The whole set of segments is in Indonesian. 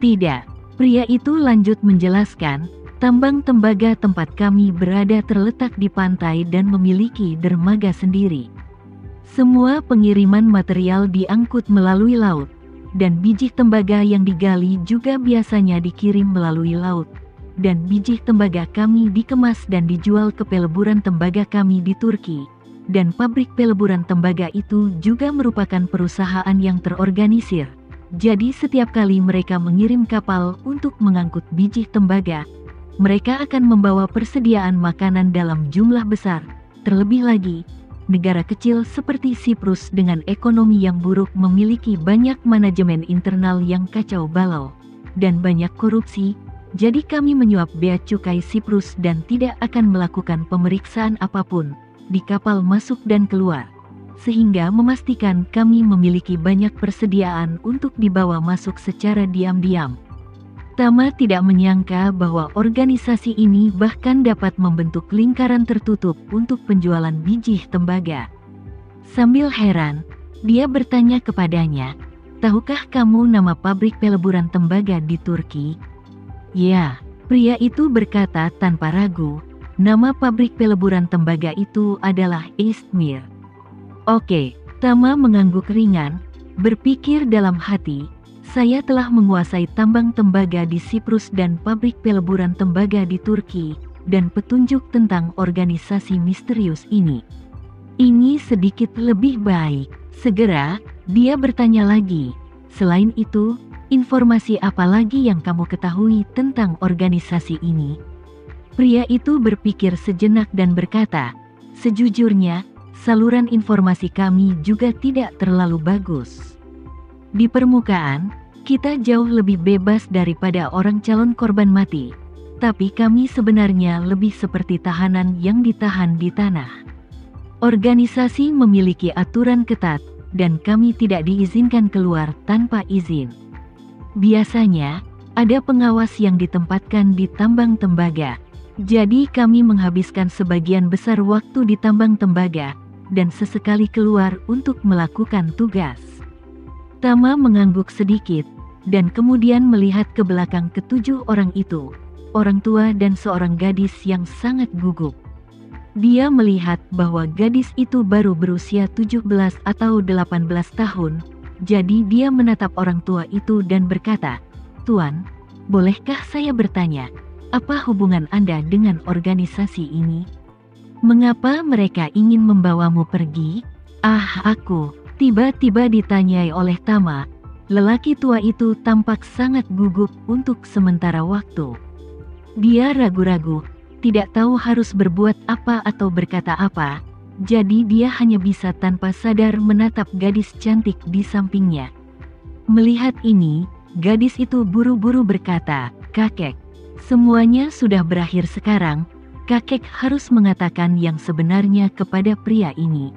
Tidak, pria itu lanjut menjelaskan, tambang tembaga tempat kami berada terletak di pantai dan memiliki dermaga sendiri. Semua pengiriman material diangkut melalui laut, dan biji tembaga yang digali juga biasanya dikirim melalui laut. Dan biji tembaga kami dikemas dan dijual ke peleburan tembaga kami di Turki. Dan pabrik peleburan tembaga itu juga merupakan perusahaan yang terorganisir. Jadi setiap kali mereka mengirim kapal untuk mengangkut biji tembaga, mereka akan membawa persediaan makanan dalam jumlah besar. Terlebih lagi, negara kecil seperti Siprus dengan ekonomi yang buruk memiliki banyak manajemen internal yang kacau balau dan banyak korupsi. Jadi kami menyuap bea cukai Siprus dan tidak akan melakukan pemeriksaan apapun di kapal masuk dan keluar, sehingga memastikan kami memiliki banyak persediaan untuk dibawa masuk secara diam-diam. Tama tidak menyangka bahwa organisasi ini bahkan dapat membentuk lingkaran tertutup untuk penjualan biji tembaga. Sambil heran, dia bertanya kepadanya, "Tahukah kamu nama pabrik peleburan tembaga di Turki?" "Ya," pria itu berkata tanpa ragu, "nama pabrik peleburan tembaga itu adalah İzmir." "Oke," Tama mengangguk ringan, berpikir dalam hati, "Saya telah menguasai tambang tembaga di Siprus dan pabrik peleburan tembaga di Turki, dan petunjuk tentang organisasi misterius ini. Ini sedikit lebih baik." Segera, dia bertanya lagi, "Selain itu, informasi apa lagi yang kamu ketahui tentang organisasi ini?" Pria itu berpikir sejenak dan berkata, "Sejujurnya, saluran informasi kami juga tidak terlalu bagus. Di permukaan, kita jauh lebih bebas daripada orang calon korban mati, tapi kami sebenarnya lebih seperti tahanan yang ditahan di tanah. Organisasi memiliki aturan ketat, dan kami tidak diizinkan keluar tanpa izin. Biasanya, ada pengawas yang ditempatkan di tambang tembaga. Jadi kami menghabiskan sebagian besar waktu di tambang tembaga, dan sesekali keluar untuk melakukan tugas." Tama mengangguk sedikit, dan kemudian melihat ke belakang ketujuh orang itu, orang tua dan seorang gadis yang sangat gugup. Dia melihat bahwa gadis itu baru berusia 17 atau 18 tahun, jadi dia menatap orang tua itu dan berkata, "Tuan, bolehkah saya bertanya, apa hubungan Anda dengan organisasi ini? Mengapa mereka ingin membawamu pergi?" Aku," tiba-tiba ditanyai oleh Tama. Lelaki tua itu tampak sangat gugup untuk sementara waktu. Dia ragu-ragu, tidak tahu harus berbuat apa atau berkata apa, jadi dia hanya bisa tanpa sadar menatap gadis cantik di sampingnya. Melihat ini, gadis itu buru-buru berkata, "Kakek, semuanya sudah berakhir sekarang, kakek harus mengatakan yang sebenarnya kepada pria ini."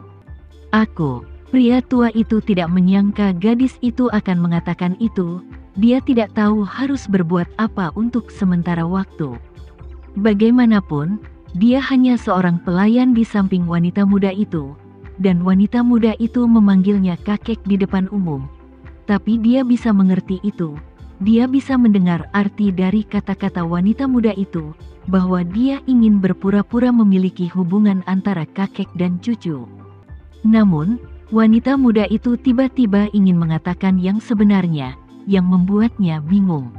Pria tua itu tidak menyangka gadis itu akan mengatakan itu. Dia tidak tahu harus berbuat apa untuk sementara waktu. Bagaimanapun, dia hanya seorang pelayan di samping wanita muda itu, dan wanita muda itu memanggilnya kakek di depan umum. Tapi dia bisa mengerti itu. Dia bisa mendengar arti dari kata-kata wanita muda itu, bahwa dia ingin berpura-pura memiliki hubungan antara kakek dan cucu. Namun, wanita muda itu tiba-tiba ingin mengatakan yang sebenarnya, yang membuatnya bingung.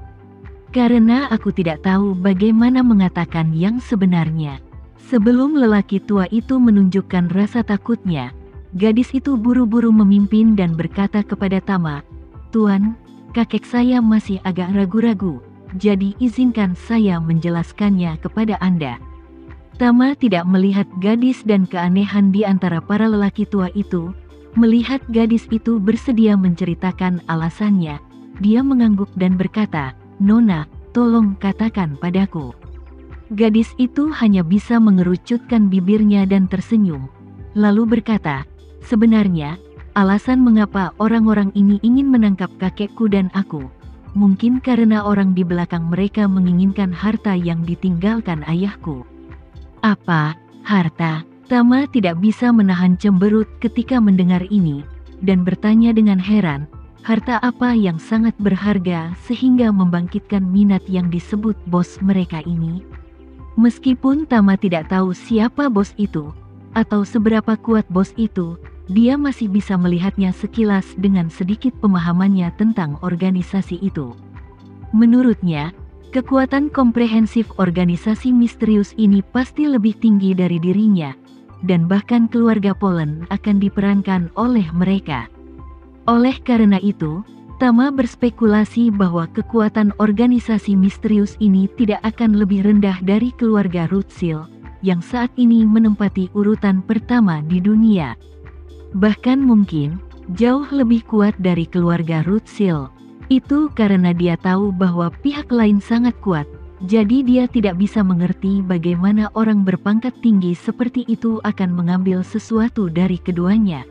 "Karena aku tidak tahu bagaimana mengatakan yang sebenarnya." Sebelum lelaki tua itu menunjukkan rasa takutnya, gadis itu buru-buru memimpin dan berkata kepada Tama, "Tuan, kakek saya masih agak ragu-ragu, jadi izinkan saya menjelaskannya kepada Anda." Tama tidak melihat gadis dan keanehan di antara para lelaki tua itu. Melihat gadis itu bersedia menceritakan alasannya, dia mengangguk dan berkata, "Nona, tolong katakan padaku." Gadis itu hanya bisa mengerucutkan bibirnya dan tersenyum, lalu berkata, "Sebenarnya, alasan mengapa orang-orang ini ingin menangkap kakekku dan aku, mungkin karena orang di belakang mereka menginginkan harta yang ditinggalkan ayahku." "Apa, harta?" Tama tidak bisa menahan cemberut ketika mendengar ini, dan bertanya dengan heran, Harta apa yang sangat berharga sehingga membangkitkan minat yang disebut bos mereka ini? Meskipun Tama tidak tahu siapa bos itu, atau seberapa kuat bos itu, dia masih bisa melihatnya sekilas dengan sedikit pemahamannya tentang organisasi itu. Menurutnya, kekuatan komprehensif organisasi misterius ini pasti lebih tinggi dari dirinya, dan bahkan keluarga Polen akan diperankan oleh mereka. Oleh karena itu, Tama berspekulasi bahwa kekuatan organisasi misterius ini tidak akan lebih rendah dari keluarga Rothschild, yang saat ini menempati urutan pertama di dunia. Bahkan mungkin, jauh lebih kuat dari keluarga Rothschild. Itu karena dia tahu bahwa pihak lain sangat kuat, jadi dia tidak bisa mengerti bagaimana orang berpangkat tinggi seperti itu akan mengambil sesuatu dari keduanya.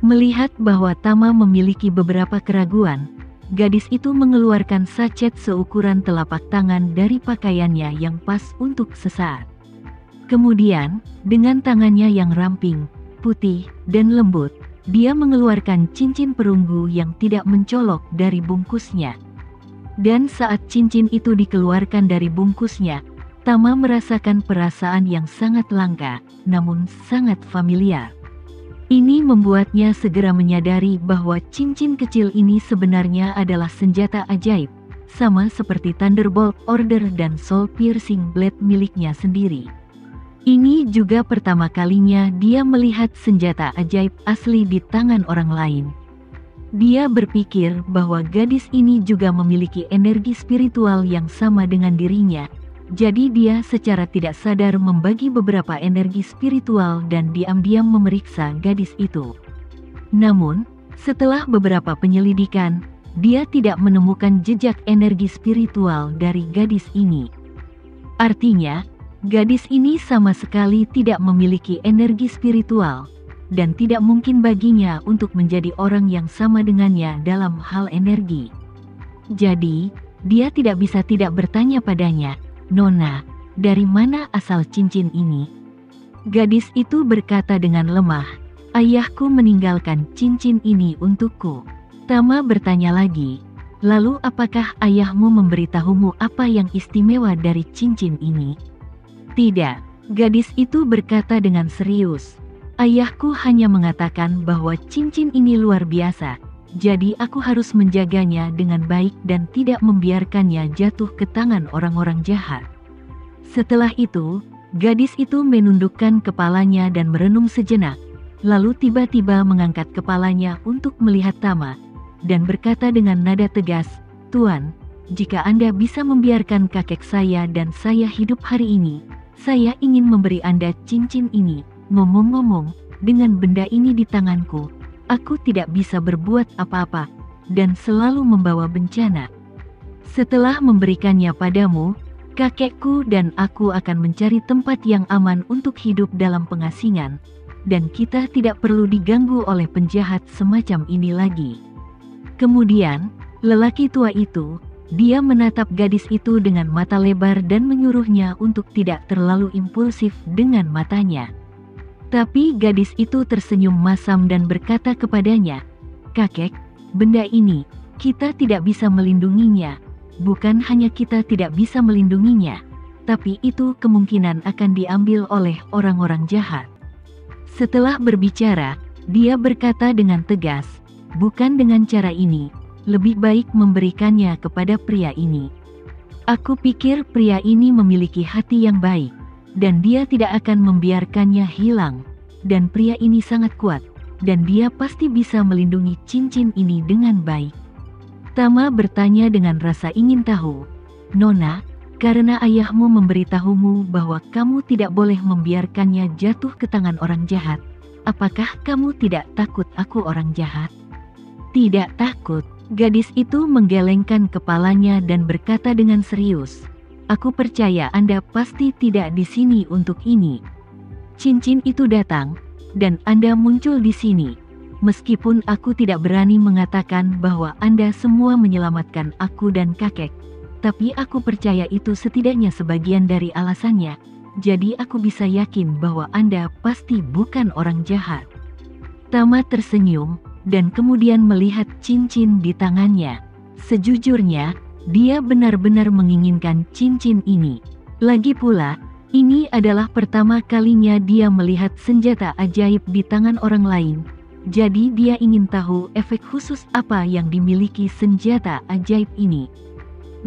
Melihat bahwa Tama memiliki beberapa keraguan, gadis itu mengeluarkan sachet seukuran telapak tangan dari pakaiannya yang pas untuk sesaat. Kemudian, dengan tangannya yang ramping, putih, dan lembut, dia mengeluarkan cincin perunggu yang tidak mencolok dari bungkusnya. Dan saat cincin itu dikeluarkan dari bungkusnya, Tama merasakan perasaan yang sangat langka, namun sangat familiar. Ini membuatnya segera menyadari bahwa cincin kecil ini sebenarnya adalah senjata ajaib, sama seperti Thunderbolt Order dan Soul Piercing Blade miliknya sendiri. Ini juga pertama kalinya dia melihat senjata ajaib asli di tangan orang lain. Dia berpikir bahwa gadis ini juga memiliki energi spiritual yang sama dengan dirinya. Jadi dia secara tidak sadar membagi beberapa energi spiritual dan diam-diam memeriksa gadis itu. Namun, setelah beberapa penyelidikan, dia tidak menemukan jejak energi spiritual dari gadis ini. Artinya, gadis ini sama sekali tidak memiliki energi spiritual, dan tidak mungkin baginya untuk menjadi orang yang sama dengannya dalam hal energi. Jadi, dia tidak bisa tidak bertanya padanya, "Nona, dari mana asal cincin ini?" Gadis itu berkata dengan lemah, "Ayahku meninggalkan cincin ini untukku." Tama bertanya lagi, "Lalu apakah ayahmu memberitahumu apa yang istimewa dari cincin ini?" "Tidak," gadis itu berkata dengan serius. "Ayahku hanya mengatakan bahwa cincin ini luar biasa, jadi aku harus menjaganya dengan baik dan tidak membiarkannya jatuh ke tangan orang-orang jahat." Setelah itu, gadis itu menundukkan kepalanya dan merenung sejenak, lalu tiba-tiba mengangkat kepalanya untuk melihat Tama, dan berkata dengan nada tegas, "Tuan, jika Anda bisa membiarkan kakek saya dan saya hidup hari ini, saya ingin memberi Anda cincin ini. Ngomong-ngomong, dengan benda ini di tanganku, aku tidak bisa berbuat apa-apa, dan selalu membawa bencana. Setelah memberikannya padamu, kakekku dan aku akan mencari tempat yang aman untuk hidup dalam pengasingan, dan kita tidak perlu diganggu oleh penjahat semacam ini lagi." Kemudian, lelaki tua itu, dia menatap gadis itu dengan mata lebar dan menyuruhnya untuk tidak terlalu impulsif dengan matanya. Tapi gadis itu tersenyum masam dan berkata kepadanya, "Kakek, benda ini, kita tidak bisa melindunginya. Bukan hanya kita tidak bisa melindunginya, tapi itu kemungkinan akan diambil oleh orang-orang jahat." Setelah berbicara, dia berkata dengan tegas, "Bukan dengan cara ini, lebih baik memberikannya kepada pria ini. Aku pikir pria ini memiliki hati yang baik, dan dia tidak akan membiarkannya hilang, dan pria ini sangat kuat, dan dia pasti bisa melindungi cincin ini dengan baik." Tama bertanya dengan rasa ingin tahu, "Nona, karena ayahmu memberitahumu bahwa kamu tidak boleh membiarkannya jatuh ke tangan orang jahat, apakah kamu tidak takut aku orang jahat?" "Tidak takut." Gadis itu menggelengkan kepalanya dan berkata dengan serius, "Aku percaya Anda pasti tidak di sini untuk ini. Cincin itu datang, dan Anda muncul di sini. Meskipun aku tidak berani mengatakan bahwa Anda semua menyelamatkan aku dan kakek, tapi aku percaya itu setidaknya sebagian dari alasannya, jadi aku bisa yakin bahwa Anda pasti bukan orang jahat." Tama tersenyum, dan kemudian melihat cincin di tangannya. Sejujurnya, dia benar-benar menginginkan cincin ini. Lagi pula, ini adalah pertama kalinya dia melihat senjata ajaib di tangan orang lain. Jadi dia ingin tahu efek khusus apa yang dimiliki senjata ajaib ini.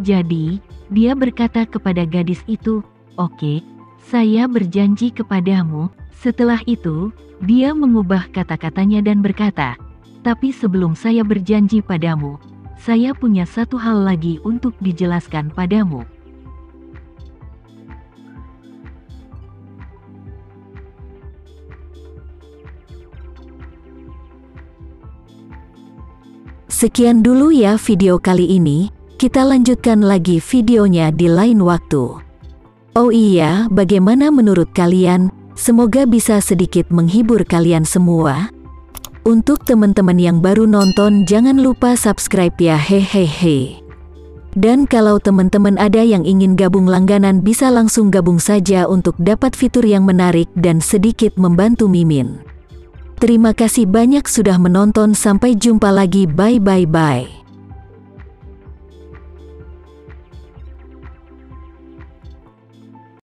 Jadi, dia berkata kepada gadis itu, "Oke, saya berjanji kepadamu." Setelah itu, dia mengubah kata-katanya dan berkata, "Tapi sebelum saya berjanji padamu, saya punya satu hal lagi untuk dijelaskan padamu." Sekian dulu ya video kali ini, kita lanjutkan lagi videonya di lain waktu. Oh iya, bagaimana menurut kalian? Semoga bisa sedikit menghibur kalian semua. Untuk teman-teman yang baru nonton, jangan lupa subscribe ya, hehehe. Dan kalau teman-teman ada yang ingin gabung langganan, bisa langsung gabung saja untuk dapat fitur yang menarik dan sedikit membantu Mimin. Terima kasih banyak sudah menonton, sampai jumpa lagi, bye bye bye.